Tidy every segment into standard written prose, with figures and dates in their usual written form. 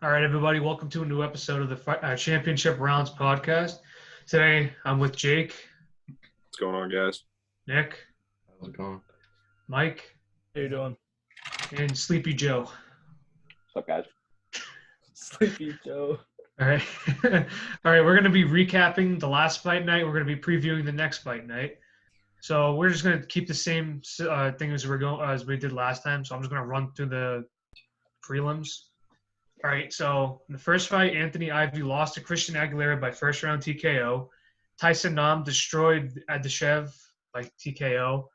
All right, everybody, welcome to a new episode of the Championship Rounds podcast. Today, I'm with Jake, What's going on, guys? Nick, How's it going? Mike, How you doing? and Sleepy Joe. What's up, guys? Sleepy Joe. All right, all right. We're going to be recapping the last fight night. We're going to be previewing the next fight night. So we're just going to keep the same thing as we did last time. So I'm just going to run through the prelims. All right, so in the first fight, Anthony Ivy lost to Christian Aguilera by first round TKO. Tyson Nam destroyed Adeshev by TKO.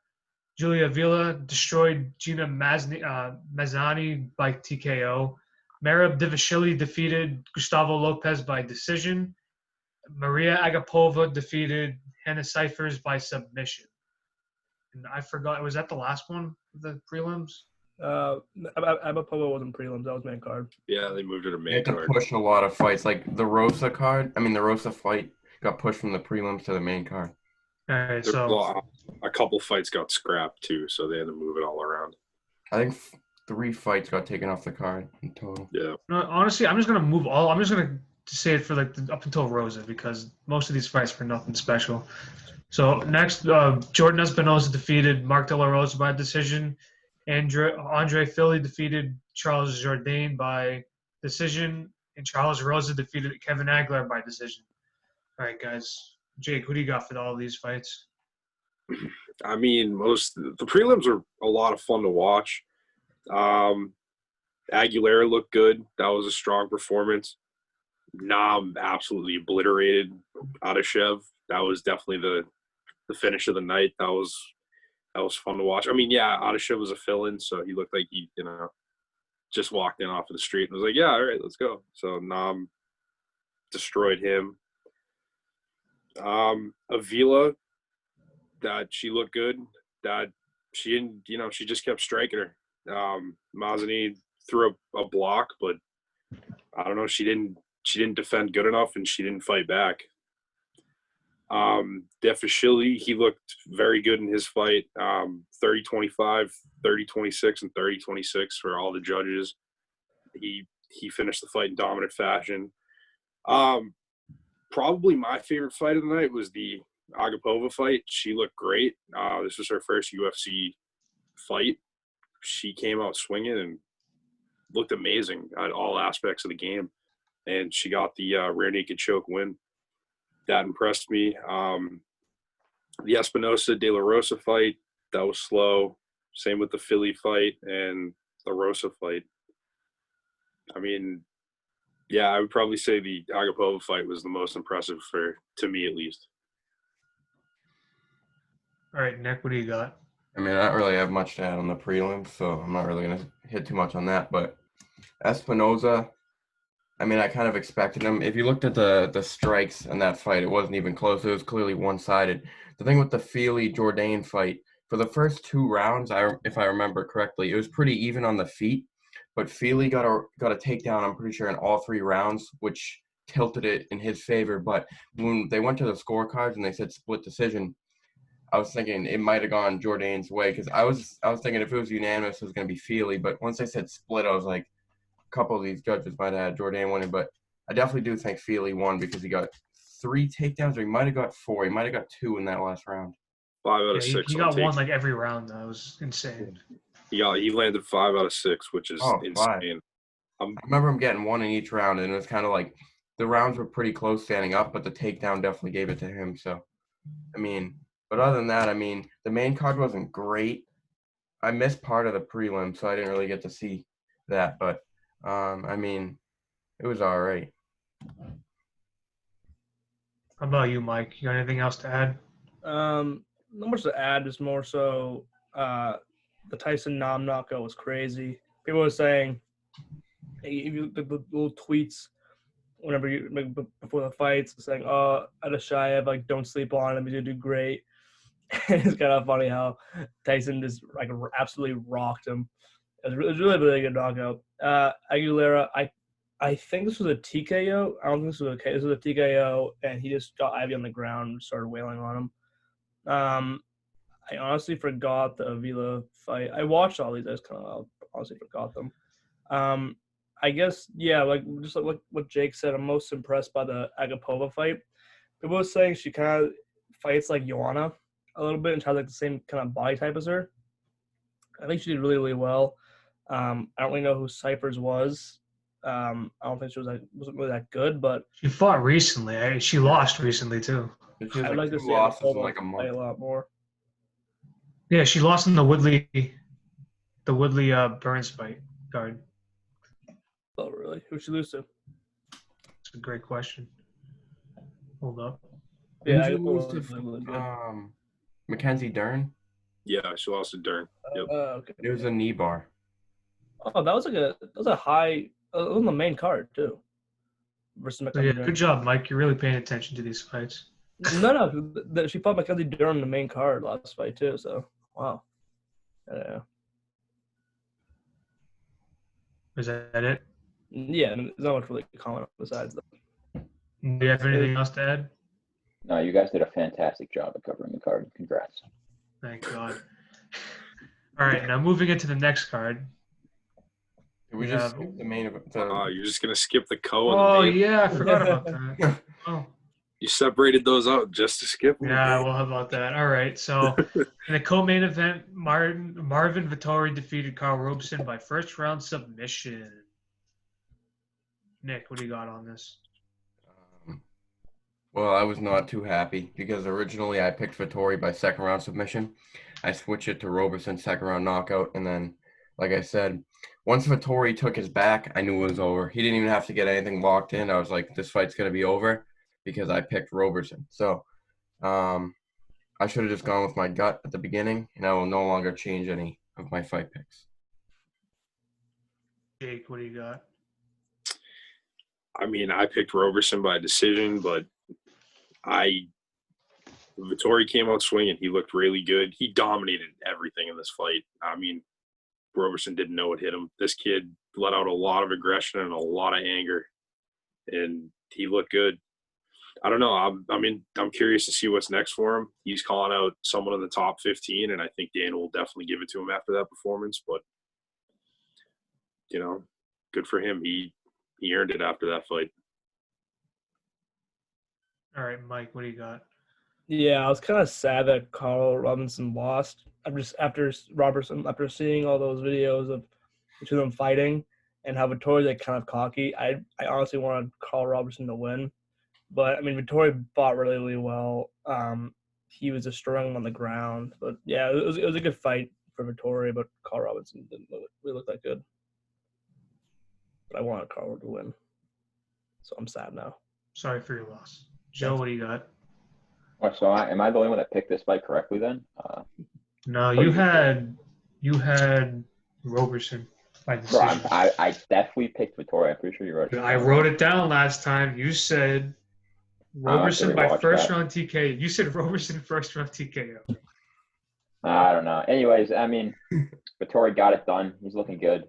Julia Avila destroyed Gina Mazzani by TKO. Merab Divashvili defeated Gustavo Lopez by decision. Maria Agapova defeated Hannah Cyphers by submission. And I forgot, was that the last one of the prelims? Agapova wasn't prelims. That was main card. Yeah, they moved it to They main had to card. push a lot of fights. Like the Rosa fight got pushed from the prelims to the main card. All right, so A couple fights got scrapped too, so they had to move it all around. I think 3 fights got taken off the card in total. Yeah, no, honestly, I'm just gonna move all. I'm just gonna say it for up until Rosa because most of these fights were nothing special. So next, Jordan Espinosa defeated Mark De La Rosa by decision. Andre Philly defeated Charles Jourdain by decision, and Charles Rosa defeated Kevin Aguilar by decision. All right, guys. Jake, who do you got for all these fights? I mean, the prelims are a lot of fun to watch. Aguilera looked good. That was a strong performance. Nam absolutely obliterated Adeshev. That was definitely the finish of the night. That was fun to watch. I mean, yeah, Adeshev was a fill-in, so he looked like he, just walked in off of the street and was like, yeah, all right, let's go. So Nam destroyed him. Avila, that she looked good. That she didn't, she just kept striking her. Mazzani threw a block, but I don't know, she didn't defend good enough and she didn't fight back. Divashvili, he looked very good in his fight. 30-25, 30-26, and 30-26 for all the judges. He finished the fight in dominant fashion. Probably my favorite fight of the night was the Agapova fight. She looked great. This was her first UFC fight. She came out swinging and looked amazing at all aspects of the game. And she got the rear naked choke win. That impressed me. The Espinosa De La Rosa fight, that was slow. Same with the Philly fight and the Rosa fight. I mean, yeah, I would probably say the Agapova fight was the most impressive to me at least. All right, Nick, what do you got? I mean, I don't really have much to add on the prelims, so I'm not really going to hit too much on that. But Espinosa, I mean, I kind of expected him. If you looked at the strikes in that fight, it wasn't even close. It was clearly one-sided. The thing with the Feely-Jourdain fight, for the first 2 rounds, if I remember correctly, it was pretty even on the feet. But Feely got a takedown, I'm pretty sure, in all 3 rounds, which tilted it in his favor. But when they went to the scorecards and they said split decision, I was thinking it might have gone Jourdain's way because I was thinking if it was unanimous, it was going to be Feely. But once they said split, I was like, a couple of these judges might have had Jourdain winning. But I definitely do think Feely won because he got 3 takedowns, or he might have got 4. He might have got 2 in that last round. 5 out of 6. He got one like every round. That was insane. He landed 5 out of 6, which is insane. I remember him getting 1 in each round, and it was kind of like the rounds were pretty close standing up, but the takedown definitely gave it to him. So, I mean, but other than that, I mean, the main card wasn't great. I missed part of the prelim, so I didn't really get to see that. But, I mean, it was all right. How about you, Mike? You got anything else to add? Not much to add. Just more so, the Tyson Nam knockout was crazy. People were saying, the little tweets whenever before the fights, saying, "Oh, Adeshev, like don't sleep on him. He's gonna do great." It's kind of funny how Tyson just like absolutely rocked him. It was really, really good knockout. Aguilera, I think this was a TKO. I don't think this was okay. This was a TKO, and he just got Ivy on the ground and started wailing on him. I honestly forgot the Avila fight. I watched all these. I just kind of honestly forgot them. I guguess, yeah, like just like what Jake said, I'm most impressed by the Agapova fight. People were saying she kind of fights like Joanna a little bit and has like the same kind of body type as her. I think she did really, really well. I don't really know who Cyphers was. I don't think she wasn't really that good, but She fought recently. She lost recently too. She has I'd like like to 2 see losses in Agapova like a fight a month. lot more. Yeah, she lost in the Woodley Burns fight card. Oh, really? Who'd she lose to? It's a great question. Hold up. Yeah, Didn't she lose Agapova to was really, really good. Mackenzie Dern? Yeah, she lost to Dern. Yep. Okay. It was a knee bar. Oh, that was a high. It was on the main card too. Versus So Mackenzie yeah, Dern. good job, Mike. You're really paying attention to these fights. No, she fought Mackenzie Dern on the main card last fight too. So wow. Yeah. Is that it? Yeah, there's not much really to comment besides that. Do you have anything else to add? No, you guys did a fantastic job at covering the card. Congrats. Thank God. All right, now moving into the next card. Did we just skip the main event? Oh, you're just gonna skip the co and Oh the main? yeah, I forgot about that. Oh. You separated those out just to skip them? Yeah, well, how about that? All right, so in the co-main event, Marvin Vettori defeated Carl Robeson by first-round submission. Nick, what do you got on this? Well, I was not too happy because originally I picked Vettori by second-round submission. I switched it to Roberson second-round knockout, and then, like I said, once Vettori took his back, I knew it was over. He didn't even have to get anything locked in. I was like, this fight's going to be over because I picked Roberson. So I should have just gone with my gut at the beginning, and I will no longer change any of my fight picks. Jake, what do you got? I mean, I picked Roberson by decision, but Vettori came out swinging. He looked really good. He dominated everything in this fight. I mean, Roberson didn't know what hit him. This kid let out a lot of aggression and a lot of anger, and he looked good. I don't know. I'm curious to see what's next for him. He's calling out someone in the top 15, and I think Dana will definitely give it to him after that performance. But, good for him. He earned it after that fight. All right, Mike, what do you got? Yeah, I was kind of sad that Carl Robinson lost. After seeing all those videos of the two of them fighting and how Vettori's like kind of cocky. I honestly wanted Carl Robinson to win, but I mean Vettori fought really, really well. He was destroying him on the ground, but yeah, it was a good fight for Vettori, but Carl Robinson didn't really look that good. But I wanted Carl to win, so I'm sad now. Sorry for your loss. Joe, what do you got? So am I the only one that picked this fight correctly then? No, you had Roberson by Bro, decision. I definitely picked Vettori. I'm pretty sure you wrote it. I wrote it down last time. You said Roberson by first-round TKO. You said Roberson first-round TKO. I don't know. Anyways, I mean, Vettori got it done. He's looking good.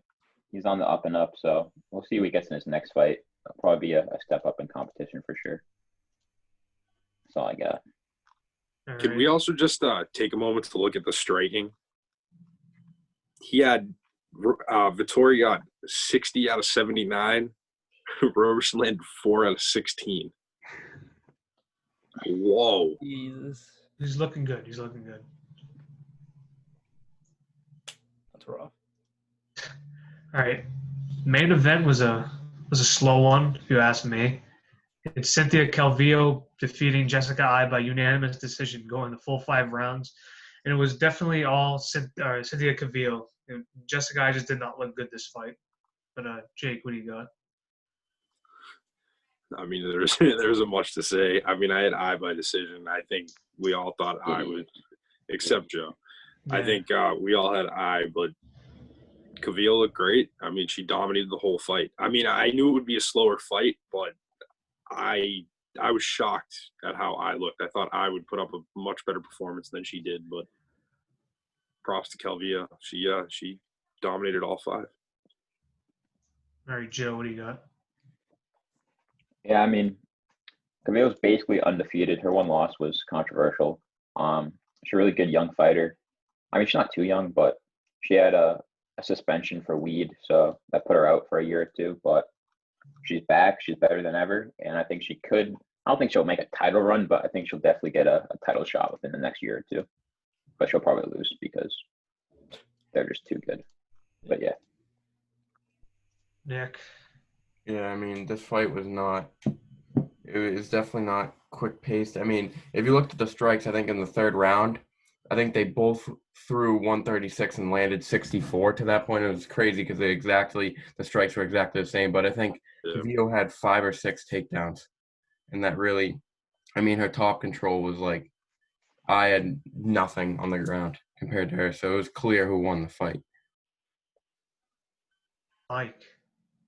He's on the up and up, so we'll see what he gets in his next fight. It'll probably be a step up in competition for sure. That's all I got. All Could right. we also just take a moment to look at the striking? He had Vettori got 60 out of 79. Roberson landed 4 out of 16. Whoa. Jesus, He's looking good. that's rough. All right. Main event was a slow one, if you ask me. It's Cynthia Cavillo defeating Jessica Ai by unanimous decision, going the full 5 rounds. And it was definitely all Cynthia Cavillo. Jessica Ai just did not look good this fight. But Jake, what do you got? I mean, there isn't much to say. I mean, I had Ai by decision. I think we all thought Ai would, except Joe. Yeah. I think we all had Ai, but Cavillo looked great. I mean, she dominated the whole fight. I mean, I knew it would be a slower fight, but I was shocked at how Ai looked. I thought Ai would put up a much better performance than she did, but props to Cavillo. She dominated all 5. All right, Joe, what do you got? Yeah, I mean, Cavillo's basically undefeated. Her one loss was controversial. She's a really good young fighter. I mean, she's not too young, but she had a suspension for weed, so that put her out for a year or two. But she's back. She's better than ever, and I think she could. I don't think she'll make a title run, but I think she'll definitely get a title shot within the next year or two. But she'll probably lose because they're just too good. But yeah. Nick. Yeah, I mean, this fight was not. It was definitely not quick paced. I mean, if you looked at the strikes, I think in the third round, I think they both threw 136 and landed 64. To that point, it was crazy because the strikes were exactly the same. But I think Cavillo had 5 or 6 takedowns, and that really, I mean, her top control was like, I had nothing on the ground compared to her, so it was clear who won the fight. Mike.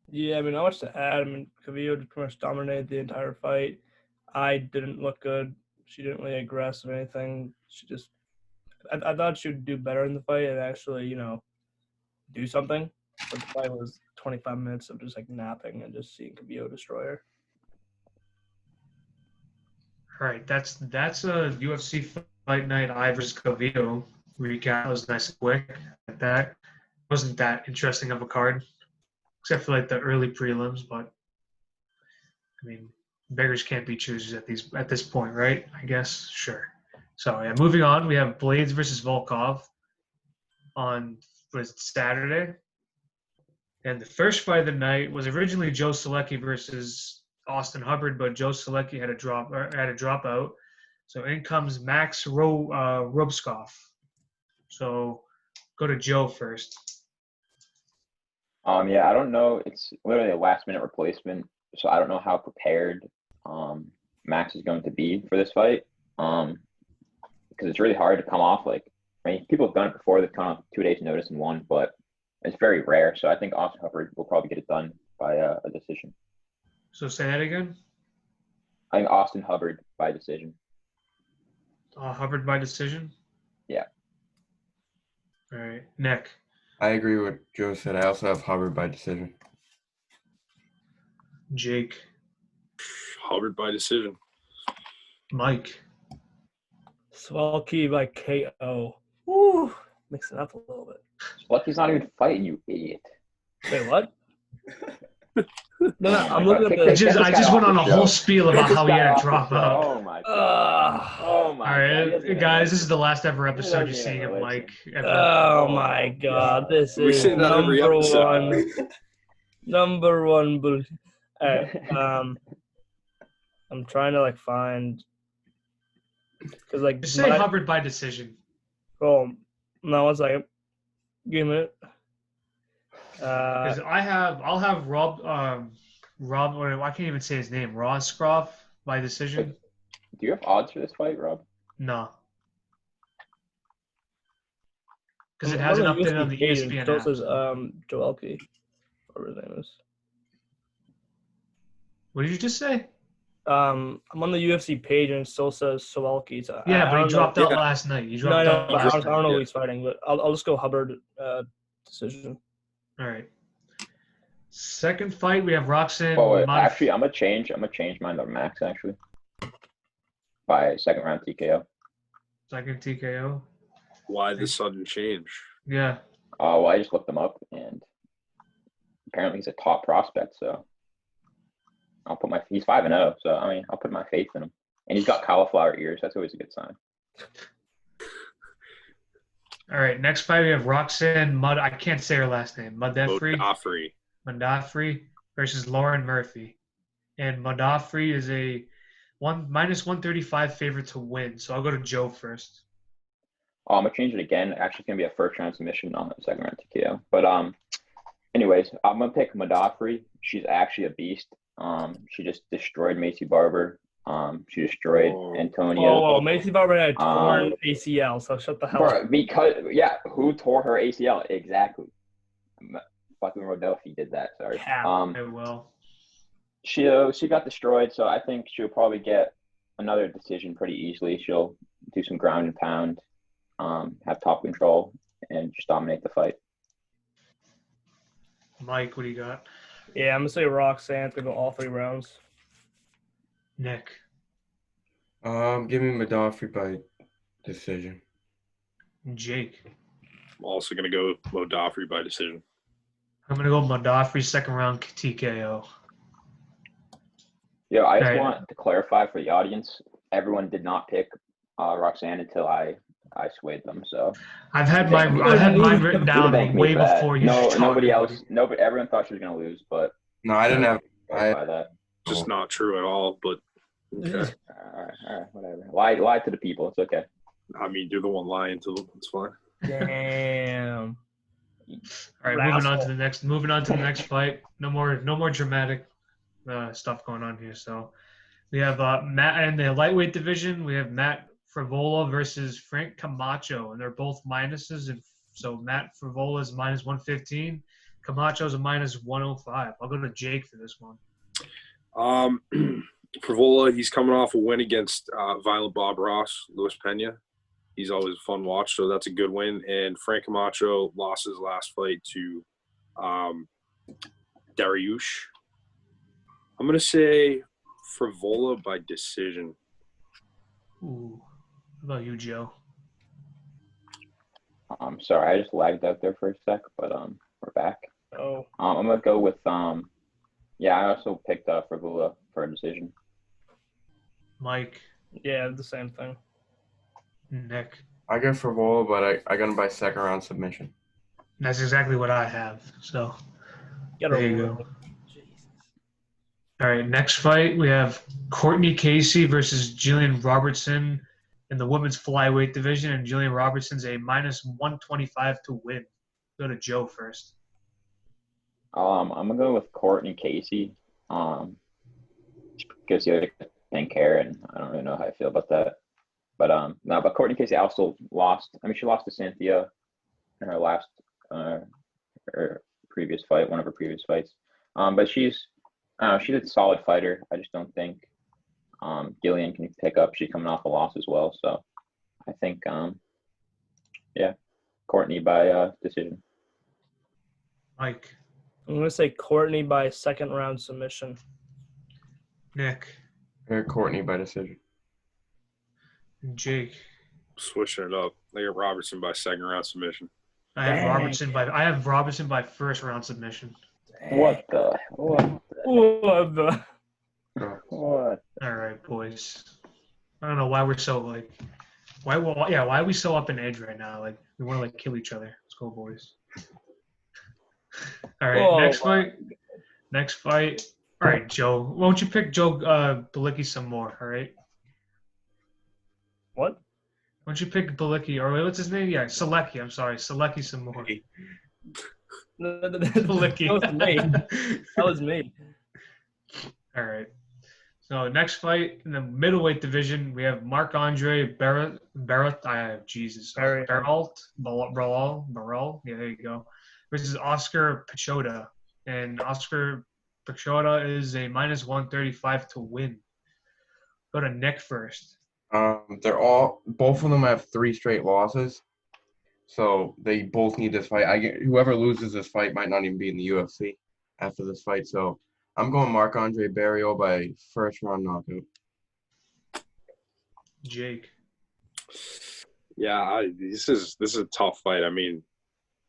Yeah, I mean, not much to add. I mean, Cavillo just pretty much dominated the entire fight. I didn't look good. She didn't really aggress or anything. She just, I thought she would do better in the fight and actually, do something. But the fight was 25 minutes of just like napping and just seeing Cavillo destroy her. All right, that's a UFC Fight Night I versus Cavillo recap. That was nice and quick. That wasn't that interesting of a card, except for like the early prelims. But I mean, beggars can't be choosers at this point, right? I guess sure. So yeah, moving on, we have Blaydes versus Volkov on Saturday, and the first fight of the night was originally Joe Solecki versus Austin Hubbard, but Joe Solecki had a drop out. So in comes Max Robskov. So go to Joe first. Yeah, I don't know. It's literally a last minute replacement, so I don't know how prepared Max is going to be for this fight. Because it's really hard to come off I mean, people have done it before. They've come off 2 days' notice and won, but it's very rare. So I think Austin Hubbard will probably get it done by a decision. So say that again. I think Austin Hubbard by decision. Hubbard by decision? Yeah. All right. Nick. I agree with what Joe said. I also have Hubbard by decision. Jake. Hubbard by decision. Mike. Swalky by KO. Woo! Mix it up a little bit. Lucky's not even fighting, you idiot. Wait, what? No, I'm looking at the. I just went on a whole spiel about how he had a drop out. Oh my god. Oh my All right, guys, this is the last ever episode you're seeing of Mike. Oh my god, this is number one. Number one bullshit. All right, I'm trying to find because just say Hubbard by decision. Oh, no, 1 second. Give me a minute. Because I'll have Rob. Or I can't even say his name. Roscroft by decision. Do you have odds for this fight, Rob? No. Because it hasn't updated on the ESPN app. It says Joelke, whatever his name is. What did you just say? I'm on the UFC page and it still says Soelke. So yeah, but he dropped out last night. I don't know who he's fighting, but I'll just go Hubbard decision. All right. Second fight, we have Roxanne. Oh, wait, actually, I'm gonna change mine to Max actually. By second round TKO. Second TKO. Why the sudden change? Yeah. Well, I just looked him up, and apparently he's a top prospect. So I'll put he's 5-0. So I mean, I'll put my faith in him, and he's got cauliflower ears. That's always a good sign. All right, next fight we have Roxanne I can't say her last name. Madoffri versus Lauren Murphy. And Madoffri is a -135 favorite to win. So I'll go to Joe first. I'm gonna change it again. Actually, it's gonna be a first round submission on the second round TKO. But anyways, I'm gonna pick Madoffri. She's actually a beast. She just destroyed Macy Barber. She destroyed Antonio. Oh, Macy Barber had torn ACL, so shut the hell up. Because who tore her ACL? Exactly. Fucking Rodolfi did that. Sorry. She got destroyed, so I think she'll probably get another decision pretty easily. She'll do some ground and pound, have top control, and just dominate the fight. Mike, what do you got? Yeah, I'm gonna say Roxanne's gonna go all 3 rounds. Nick. Give me Madoffri by decision. Jake. I'm also going to go Madoffri by decision. I'm gonna go Madoffri second round TKO. Yeah, I just Alright. want to clarify for the audience. Everyone did not pick Roxanne until I swayed them. So I've had mine written you can down thank me way for that. before you No, started. nobody else. Nobody. Everyone thought she was gonna lose, but No, I didn't have. clarify that. Just not true at all, but okay. All right, whatever. Lie to the people. It's okay. I mean, you're the one lying to them. It's fine. Damn. All right, moving on to the next fight. No more dramatic stuff going on here. So we have Matt in the lightweight division. We have Matt Fravolo versus Frank Camacho, and they're both minuses. And so Matt Fravolo is minus 115. Camacho's a minus 105. I'll go to Jake for this one. Fravolo, he's coming off a win against Violent Bob Ross, Luis Pena. He's always a fun watch, so that's a good win. And Frank Camacho lost his last fight to Dariush. I'm going to say Fravolo by decision. Ooh. How about you, Joe? I'm sorry, I just lagged out there for a sec, but we're back. Oh. I'm gonna go with yeah, I also picked Fravolo for a decision. Mike, Yeah, the same thing. Nick. I go for Vola, but I got him by second round submission. That's exactly what I have. So Get there you over go. it. Jesus. All right, next fight we have Courtney Casey versus Jillian Robertson in the women's flyweight division, and Jillian Robertson's a minus 125 to win. Go to Joe first. I'm gonna go with Courtney Casey. Because the other didn't care, and I don't really know how I feel about that. But no, but Courtney Casey also lost. I mean, she lost to Cynthia in her last her previous fight, one of her previous fights. But she's a solid fighter. I just don't think Gillian can pick up. She's coming off a loss as well. So I think yeah, Courtney by decision. Mike, I'm gonna say Courtney by second round submission. Nick, Courtney by decision. and Jake. Switching it up. I got Robertson by second round submission. I have Dang. Robertson by first round submission. What the? What the? What? All right, boys. I don't know why we're so why are we so up in age right now? Like we want to kill each other. Let's go, boys. All right, Oh, next fight. All right, Joe. Why don't you pick Joe Balicki some more? All right. What? Why don't you pick Balicki or what's his name? Yeah, Selecki. I'm sorry, Selecki some more. Balicki. That was me. That was me. All right. So next fight in the middleweight division, we have Marc-Andre Barrett. Barral. Yeah, there you go. Versus Oscar Pichota, and Oscar Pichota is a minus 135 to win. Go to Nick first. Both of them have 3 straight losses, so they both need this fight. Whoever loses this fight might not even be in the UFC after this fight. So I'm going Marc-Andre Barrios by first round knockout. Jake. Yeah, this is a tough fight. I mean,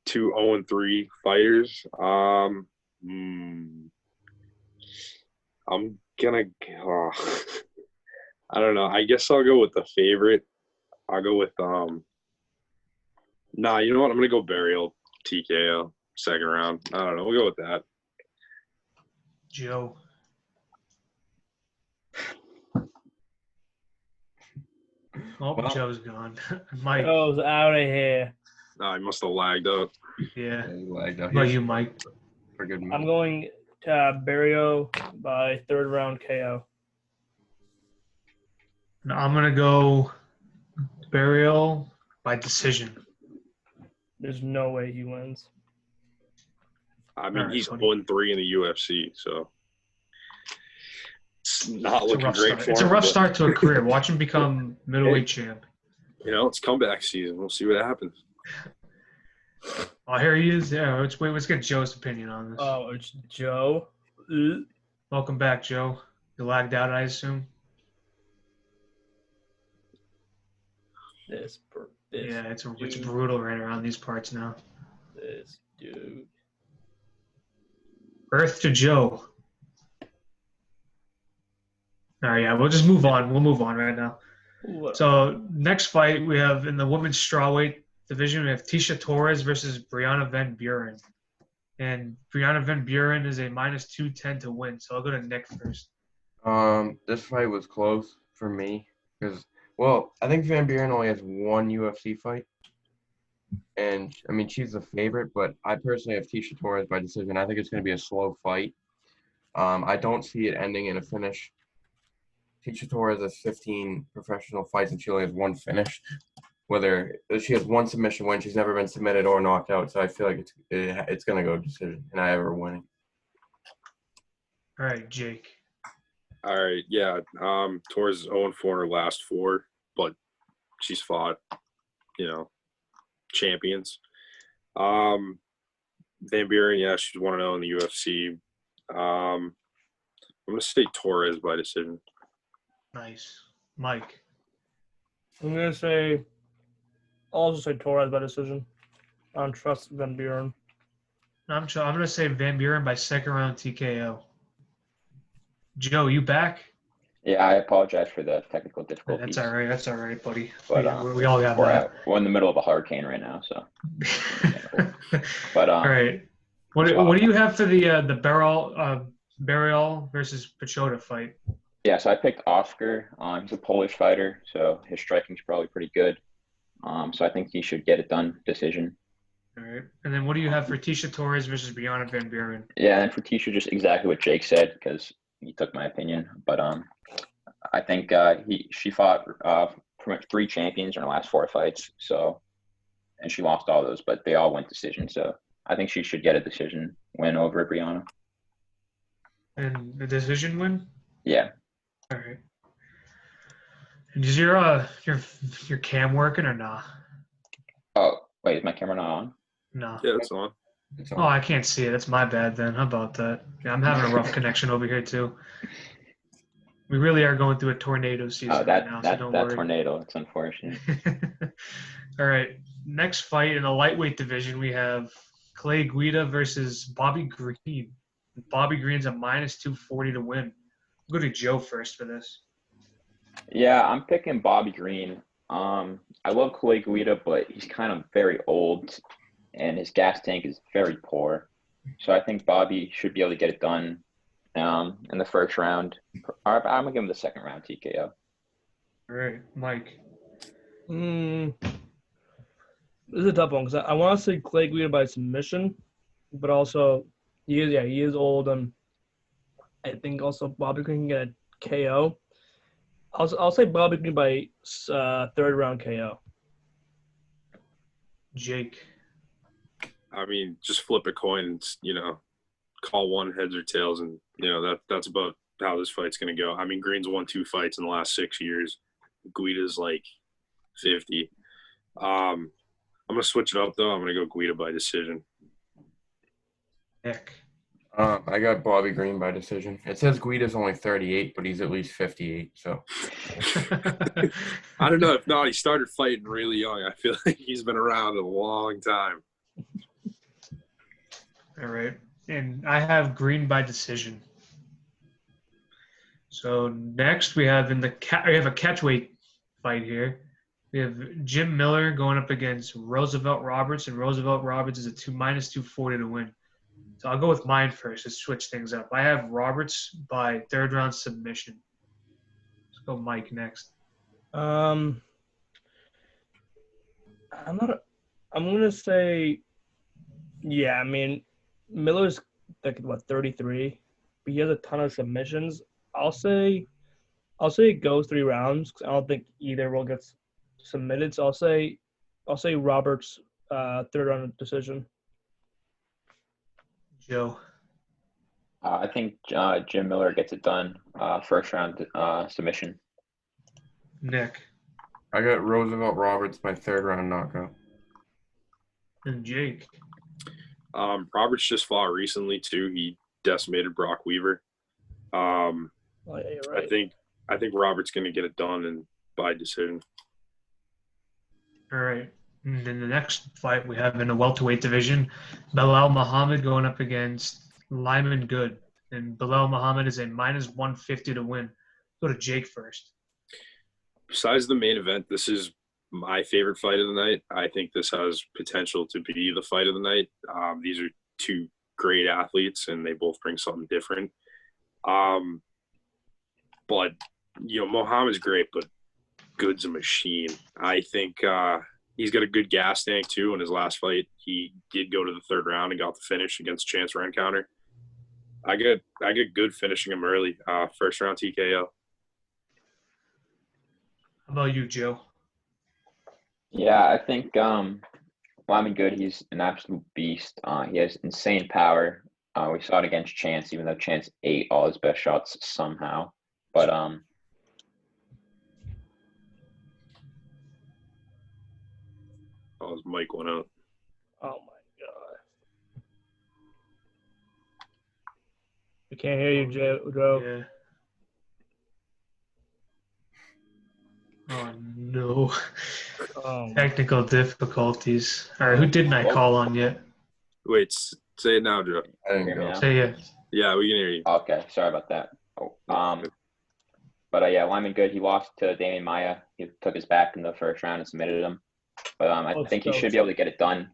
2 0-3 fighters. I'm gonna. I don't know. I guess I'll go with the favorite. I'll go with Nah, you know what? I'm gonna go Barrios TKO second round. I don't know. We'll go with that. Joe. Oh, Well, Joe's gone. Mike. Goes out of here. Nah, I must have lagged out. Yeah. he lagged out. How about you, Mike? For a good I'm minute. going to Barrio by third round KO. No, I'm gonna go Burial by decision. There's no way he wins. I mean, All right, he's so 0-3 in the UFC, so it's not It's a looking rough great start. for It's a him. rough but, start to a career. Watch him become middleweight champ. You know, it's comeback season. We'll see what happens. Oh, here he is. Yeah, let's get Joe's opinion on this. Oh, it's Joe. Welcome back, Joe. You lagged out, I assume. This Yeah, it's brutal right around these parts now. This dude. Earth to Joe. All right, yeah, we'll just move on. We'll move on right now. What? So next fight we have in the women's strawweight division, we have Tisha Torres versus Brianna Van Buren. And Brianna Van Buren is a minus 210 to win. So I'll go to Nick first. This fight was close for me because, well, I think Van Buren only has one UFC fight. And, I mean, she's the favorite, but I personally have Tisha Torres by decision. I think it's going to be a slow fight. I don't see it ending in a finish. Tisha Torres has 15 professional fights, and she only has one finish. Whether she has one submission win, she's never been submitted or knocked out. So I feel like it's going to go decision, and I have her winning. All right, Jake. All right, yeah. Torres is 0-4 in her last 4, but she's fought, champions. Van Buren, yeah, she's 1-0 in the UFC. I'm going to say Torres by decision. Nice. Mike. I'm gonna say. I'll also say Torres by decision. I don't trust Van Buren. I'm going to say Van Buren by second round TKO. Joe, you back? Yeah, I apologize for the technical difficulties. That's all right. That's all right, buddy. But we all got that. We're in the middle of a hurricane right now, so. But all right. What do you have for the Burial versus Pachota fight? Yeah, so I picked Oscar. He's a Polish fighter, so his striking's probably pretty good. So I think he should get it done decision. All right. And then what do you have for Tisha Torres versus Brianna Van Buren? Yeah, and for Tisha, just exactly what Jake said, because he took my opinion. But I think she fought pretty much 3 champions in her last 4 fights. So, and she lost all those, but they all went decision. So I think she should get a decision win over Brianna. And the decision win? Yeah. All right. And is your cam working or not? Oh, wait, is my camera not on? No. Yeah, it's on. Oh, I can't see it. That's my bad then. How about that? Yeah, I'm having a rough connection over here too. We really are going through a tornado season right now, so don't worry. That tornado, it's unfortunate. All right. Next fight in the lightweight division, we have Clay Guida versus Bobby Green. Bobby Green's a minus 240 to win. We'll go to Joe first for this. Yeah, I'm picking Bobby Green. I love Clay Guida, but he's kind of very old, and his gas tank is very poor. So I think Bobby should be able to get it done in the first round. I'm going to give him the second round TKO. All right, Mike. This is a tough one because I want to say Clay Guida by submission, but also he is old, and I think also Bobby Green can get a KO. I'll say Bobby Green by third round KO. Jake. I mean, just flip a coin and, call one heads or tails, and, that's about how this fight's going to go. I mean, Green's won 2 fights in the last 6 years. Guida's like 50. I'm going to switch it up, though. I'm going to go Guida by decision. Nick. I got Bobby Green by decision. It says Guida's only 38, but he's at least 58. So I don't know. If not, he started fighting really young. I feel like he's been around a long time. All right. And I have Green by decision. So next we have a catchweight fight here. We have Jim Miller going up against Roosevelt Roberts, and Roosevelt Roberts is a minus 240 to win. So I'll go with mine first to switch things up. I have Roberts by third round submission. Let's go Mike next. I'm gonna say, yeah. I mean, Miller's like 33, but he has a ton of submissions. I'll say it goes 3 rounds because I don't think either will get submitted. So I'll say Roberts third round decision. Joe. I think Jim Miller gets it done first round submission. Nick. I got Roosevelt Roberts by third round knockout. And Jake. Roberts just fought recently too. He decimated Brock Weaver. Yeah, you're right. I think Roberts going to get it done and by decision. All right. And then the next fight we have in the welterweight division, Belal Muhammad going up against Lyman Good. And Belal Muhammad is a minus 150 to win. Go to Jake first. Besides the main event, this is my favorite fight of the night. I think this has potential to be the fight of the night. These are two great athletes, and they both bring something different. But, Muhammad's great, but Good's a machine. I think he's got a good gas tank, too. In his last fight, he did go to the third round and got the finish against Chance Rencounter. I get Good finishing him early, first round TKO. How about you, Joe? Yeah, I think Lyman Good, he's an absolute beast. He has insane power. We saw it against Chance, even though Chance ate all his best shots somehow. But Oh, his mic went out. Oh my god. We can't hear you, Joe. Yeah. Oh, no. Oh, Technical difficulties. All right, who didn't I call on yet? Wait, say it now, Joe. I didn't Hear me go. now? Say it. Yeah, we can hear you. okay, sorry about that. But yeah, Lyman Good, he lost to Damian Maia. He took his back in the first round and submitted him. But I think he should be able to get it done.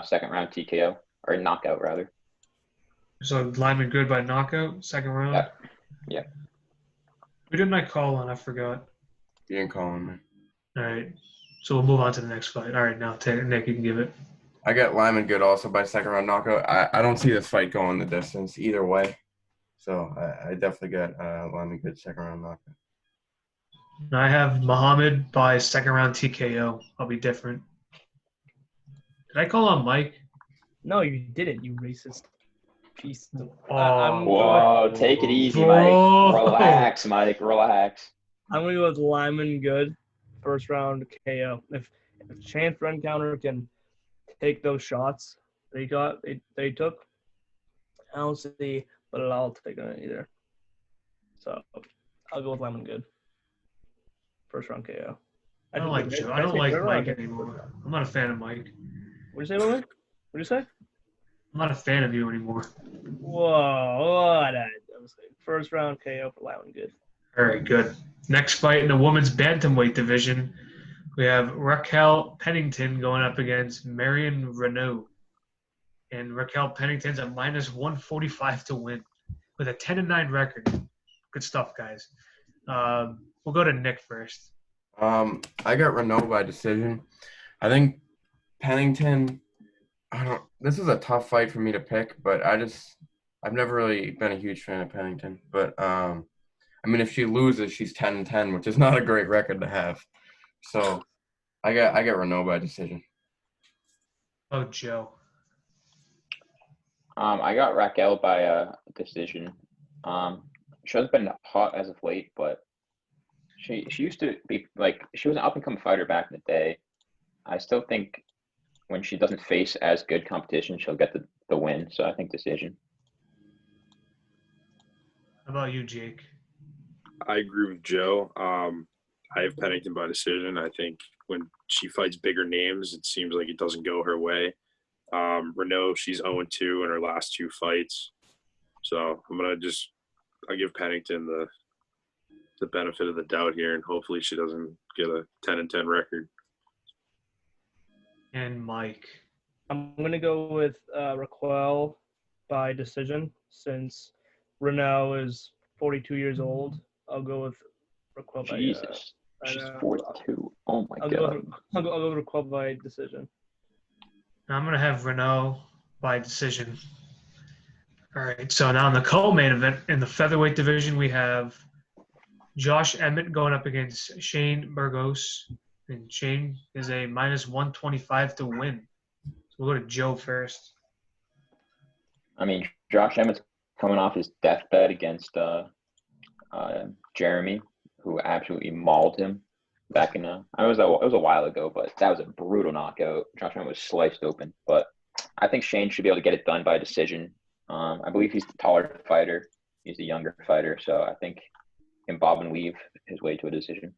Second round TKO, or knockout rather. So Lyman Good by knockout, second round? Yeah. Who didn't I call on? I forgot. You didn't call him, man. All right. So we'll move on to the next fight. All right, now Nick, you can give it. I got Lyman Good also by second round knockout. I don't see this fight going the distance either way. So I definitely got Lyman Good second round knockout. I have Muhammad by second round TKO. I'll be different. Did I call on Mike? no, you didn't, you racist piece of... Oh. Whoa, take it easy, Whoa. Mike. Relax, Mike. Relax. I'm going to go with Lyman Good, first round KO. If Chance Rencounter can take those shots they took, I don't see Bilal taking it either. So I'll go with Lyman Good, first round KO. I don't like Joe. I don't like Mike anymore. I'm not a fan of Mike. What'd you say, Logan? What'd you say? I'm not a fan of you anymore. Whoa, what? I was like, first round KO for Lyman Good. All right, good. Next fight in the women's bantamweight division, we have Raquel Pennington going up against Marion Renaud. And Raquel Pennington's a minus 145 to win with a 10-9 record. Good stuff, guys. We'll go to Nick first. I got Renault by decision. I think Pennington. This is a tough fight for me to pick, but I've never really been a huge fan of Pennington. But I mean, if she loses, she's 10-10, which is not a great record to have. So I got Renault by decision. Oh, Joe. I got Raquel by decision. She hasn't been hot as of late, but she used to be she was an up and coming fighter back in the day. I still think when she doesn't face as good competition, she'll get the win. So I think decision. How about you, Jake? I agree with Joe. I have Pennington by decision. I think when she fights bigger names, it seems like it doesn't go her way. Renault, she's 0-2 in her last two fights. So I'll give Pennington the benefit of the doubt here, and hopefully she doesn't get a 10-10 record. And Mike. I'm going to go with Raquel by decision since Renault is 42 years old. I'll go with Raquel by Jesus. She's 42. Oh, my God. I'll go with Raquel by decision. I'm going to have Renault by decision. All right, so now in the co-main event, in the featherweight division, we have Josh Emmett going up against Shane Burgos. And Shane is a minus 125 to win. So we'll go to Joe first. I mean, Josh Emmett's coming off his deathbed against Jeremy, who absolutely mauled him back in it was a while ago, but that was a brutal knockout. Josh Emmett was sliced open, but I think Shane should be able to get it done by decision. I believe he's the taller fighter. He's the younger fighter, so I think he can bob and weave his way to a decision.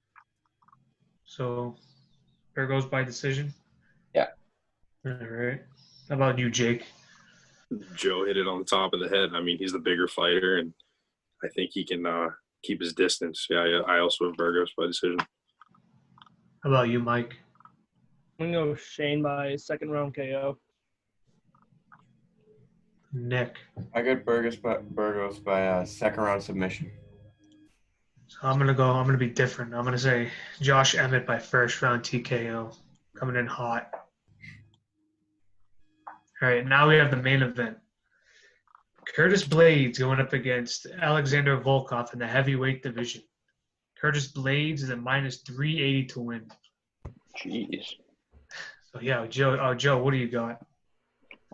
So Burgos by decision? Yeah. All right. How about you, Jake? Joe hit it on the top of the head. I mean, he's the bigger fighter, and I think he can keep his distance. Yeah, I also have Burgos by decision. How about you, Mike? I'm going to go Shane by second round KO. Nick? I got Burgos by second round submission. So I'm gonna be different. I'm gonna say Josh Emmett by first round TKO, coming in hot. All right, now we have the main event. Curtis Blaydes going up against Alexander Volkov in the heavyweight division. Curtis Blaydes is at -380 to win. Jeez. So yeah, Joe, what do you got?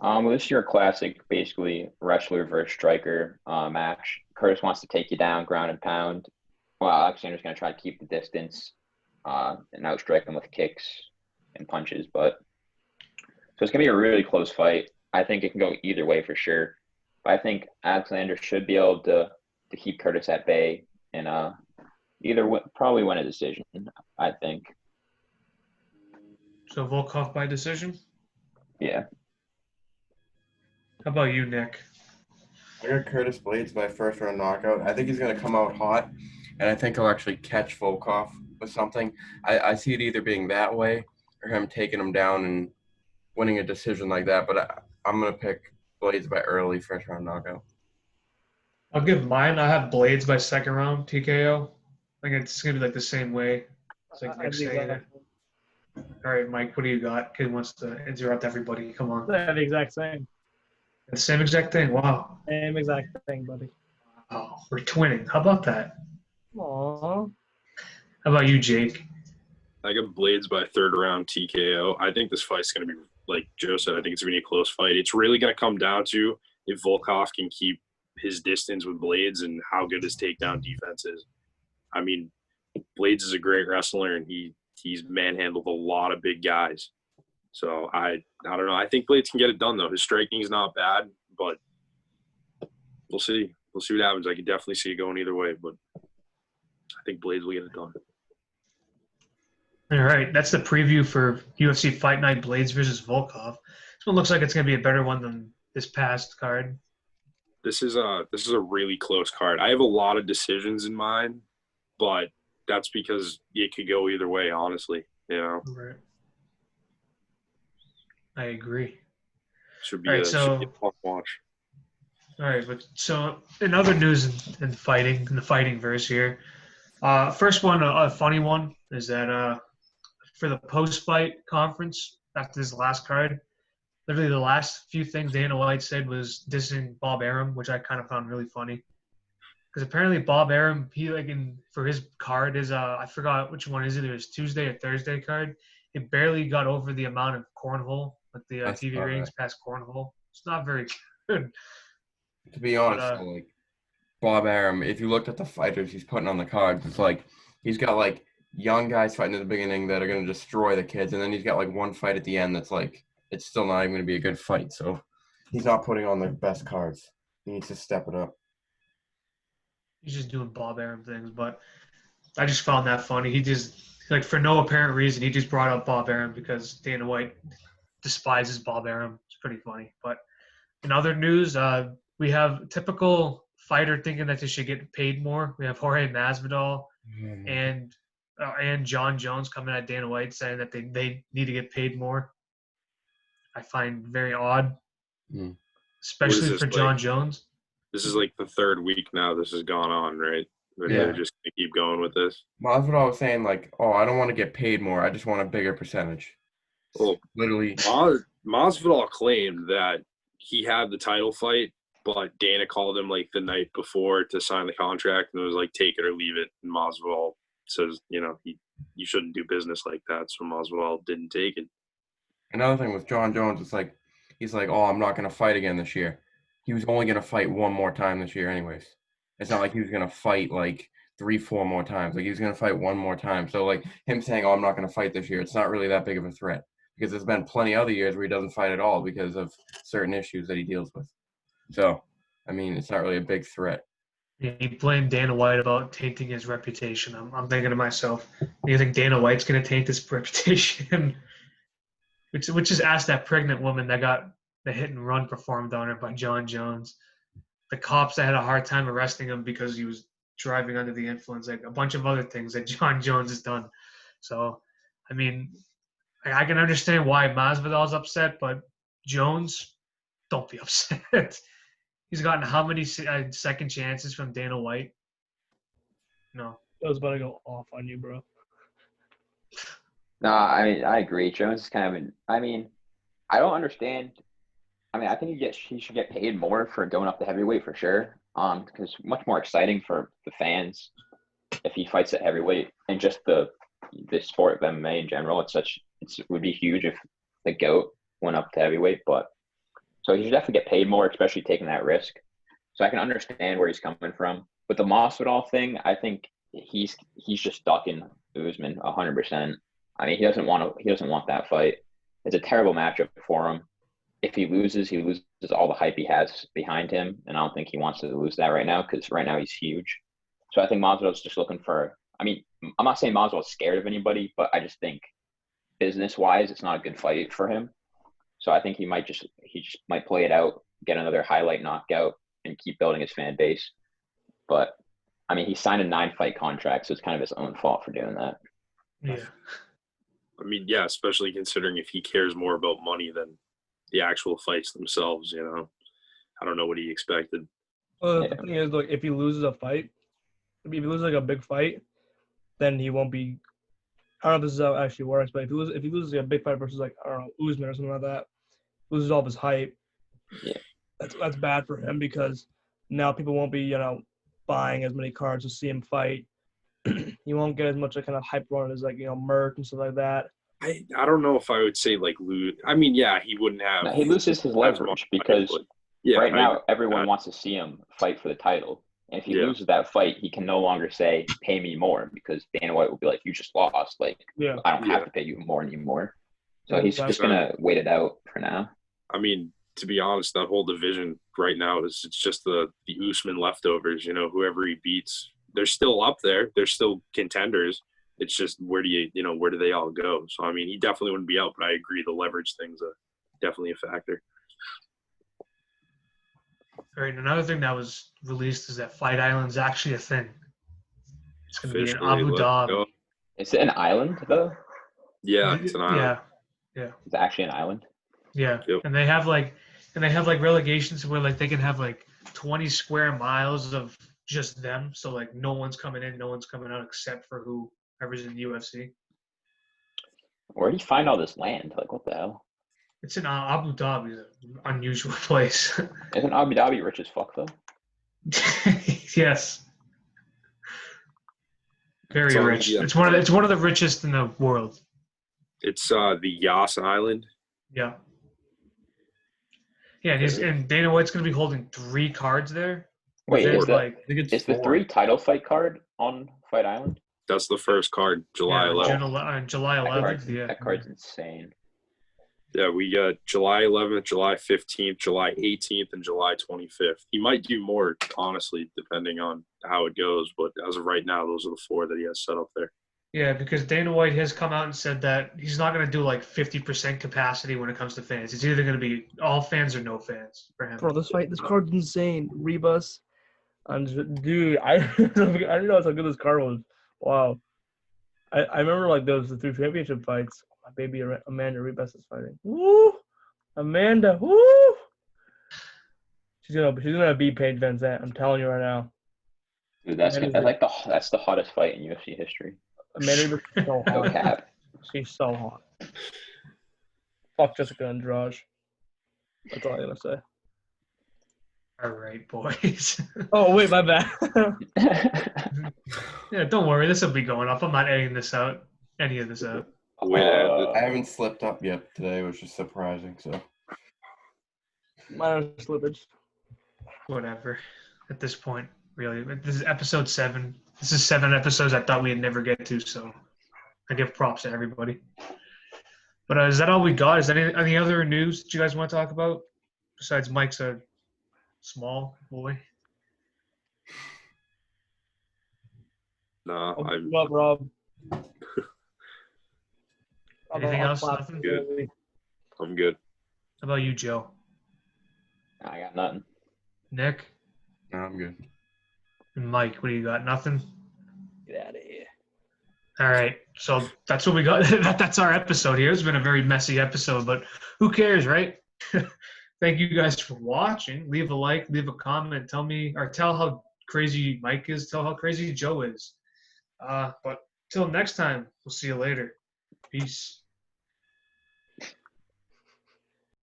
This is your classic, basically wrestler versus striker match. Curtis wants to take you down, ground and pound. Well, Alexander's going to try to keep the distance and outstrike him with kicks and punches. So it's going to be a really close fight. I think it can go either way for sure. But I think Alexander should be able to keep Curtis at bay and probably win a decision, I think. So Volkov by decision? Yeah. How about you, Nick? I got Curtis Blaydes by first round knockout. I think he's going to come out hot, and I think he'll actually catch Volkov with something. I see it either being that way or him taking him down and winning a decision like that, but I'm going to pick Blaydes by early first round knockout. I'll give mine. I have Blaydes by second round TKO. I think it's going to be like the same way. It's like Nick saying it. All right, Mike, what do you got? Kid wants to interrupt everybody. Come on. They're the exact same. The same exact thing. Wow. Same exact thing, buddy. Oh, we're twinning. How about that? Aww. How about you, Jake? I got Blaydes by third round TKO. I think this fight's going to be, like Joe said, I think it's going to be a close fight. It's really going to come down to if Volkov can keep his distance with Blaydes and how good his takedown defense is. I mean, Blaydes is a great wrestler, and he's manhandled a lot of big guys. So I don't know. I think Blaydes can get it done, though. His striking is not bad, but we'll see. We'll see what happens. I can definitely see it going either way, but I think Blaydes will get it done. All right, that's the preview for UFC Fight Night Blaydes versus Volkov. This one looks like it's going to be a better one than this past card. This is a really close card. I have a lot of decisions in mind, but that's because it could go either way, honestly. You know. Right. I agree. Should be All right, should be a fun watch. All right, but so in other news in fighting, in the fighting verse here, first one, a funny one, is that for the post-fight conference after this last card, literally the last few things Dana White said was dissing Bob Arum, which I kind of found really funny. Because apparently Bob Arum, for his card, I forgot which one is it, his Tuesday or Thursday card, it barely got over the amount of cornhole, like the TV ratings past cornhole. It's not very good. To be honest, like Bob Arum, if you looked at the fighters he's putting on the cards, it's like he's got like young guys fighting at the beginning that are going to destroy the kids, and then he's got like one fight at the end that's like it's still not even going to be a good fight. So he's not putting on the best cards. He needs to step it up. He's just doing Bob Arum things, but I just found that funny. He just, like, for no apparent reason, he just brought up Bob Arum because Dana White despises Bob Arum. It's pretty funny. But in other news, we have typical fighter thinking that they should get paid more. We have Jorge Masvidal and John Jones coming at Dana White saying that they need to get paid more. I find very odd, especially for John Jones. This is like the third week now this has gone on, right? But they're just going to keep going with this. Masvidal was saying, like, oh, I don't want to get paid more. I just want a bigger percentage. Well, literally. Masvidal claimed that he had the title fight, but Dana called him, like, the night before to sign the contract, and it was like, take it or leave it. And Masvidal says, you know, you shouldn't do business like that, so Masvidal didn't take it. Another thing with John Jones, it's like, he's like, oh, I'm not going to fight again this year. He was only going to fight one more time this year anyways. It's not like he was going to fight like 3-4 more times. Like he was going to fight one more time. So like him saying, oh, I'm not going to fight this year, it's not really that big of a threat because there's been plenty other years where he doesn't fight at all because of certain issues that he deals with. So, I mean, it's not really a big threat. He blamed Dana White about tainting his reputation. I'm thinking to myself, do you think Dana White's going to taint his reputation? which is ask that pregnant woman that got the hit and run performed on her by John Jones. The cops that had a hard time arresting him because he was driving under the influence, like a bunch of other things that John Jones has done. So, I mean, I can understand why Masvidal's upset, but Jones, don't be upset. He's gotten how many second chances from Dana White? No. I was about to go off on you, bro. No, I agree. Jones is kind of I don't understand. I think he should get paid more for going up to heavyweight for sure. Because much more exciting for the fans if he fights at heavyweight, and just the sport of MMA in general. It would be huge if the GOAT went up to heavyweight, but so he should definitely get paid more, especially taking that risk. So I can understand where he's coming from. But the Masvidal thing, I think he's just ducking Usman 100%. He doesn't want that fight. It's a terrible matchup for him. If he loses all the hype he has behind him, and I don't think he wants to lose that right now because right now he's huge. So I think Masvidal's just looking for. I'm not saying Masvidal's scared of anybody, but I just think business-wise, it's not a good fight for him. So I think he just might play it out, get another highlight knockout, and keep building his fan base. But he signed a 9-fight contract, so it's kind of his own fault for doing that. Yeah. Especially considering if he cares more about money than the actual fights themselves, I don't know what he expected. Well, the thing is, if he loses a fight, if he loses a big fight, then he won't be. I don't know if this is how it actually works, but if he loses a big fight versus Usman or something like that, loses all of his hype. Yeah, that's bad for him because now people won't be buying as many cards to see him fight. He won't get as much kind of hype on as merch and stuff like that. I don't know if I would say lose. He wouldn't have. No, he loses his leverage because right now everyone wants to see him fight for the title. And if he loses that fight, he can no longer say, pay me more, because Dana White will be like, you just lost. I don't have to pay you more anymore. So he's just going to wait it out for now. To be honest, that whole division right now it's just the Usman leftovers. Whoever he beats, they're still up there. They're still contenders. It's just where do they all go? So, he definitely wouldn't be out, but I agree the leverage thing's definitely a factor. All right, another thing that was released is that Fight Island's actually a thing. It's going to be in Abu Dhabi. Is it an island, though? Yeah, it's an island. Yeah. It's actually an island? Yeah, yep. And they have relegations where they can have 20 square miles of just them. So no one's coming in, no one's coming out except for whoever's in the UFC. Where do you find all this land? What the hell? It's in Abu Dhabi, an unusual place. Isn't Abu Dhabi rich as fuck, though? Yes. Very rich. It's one of the richest in the world. It's the Yas Island. Yeah. Yeah, and Dana White's going to be holding 3 cards there. Wait, is the 3 title fight card on Fight Island? That's the first card, July 11th. July 11th, That card's insane. Yeah, we got July 11th, July 15th, July 18th, and July 25th. He might do more, honestly, depending on how it goes. But as of right now, those are the 4 that he has set up there. Yeah, because Dana White has come out and said that he's not going to do 50% capacity when it comes to fans. It's either going to be all fans or no fans for him. Bro, this card's insane. Rebus. Dude, I didn't know how good this card was. Wow. I remember the 3 championship fights. My baby Amanda Rebus is fighting. Woo! Amanda, woo! She's gonna beat Paige Van Zandt. I'm telling you right now. Dude, that's the hottest fight in UFC history. Amanda Rebus is so hot. No cap. She's so hot. Fuck Jessica Andrade. That's all I'm gonna say. All right, boys. Oh, wait, my bad. Yeah, don't worry. This will be going up. I'm not editing any of this out. I haven't slipped up yet today, which is surprising. So, minor slippage. Whatever. At this point, really, this is episode 7. This is 7 episodes I thought we'd never get to. So, I give props to everybody. But is that all we got? Is there any other news that you guys want to talk about besides Mike's a small boy? Nah, I'm Love Rob. Anything else? Nothing? good. I'm good. How about you, Joe? I got nothing. Nick? No, I'm good. And Mike, what do you got? Nothing? Get out of here. All right. So that's what we got. That's our episode here. It's been a very messy episode, but who cares, right? Thank you guys for watching. Leave a like, leave a comment. Tell me, or tell how crazy Mike is. Tell how crazy Joe is. But till next time, we'll see you later. Peace.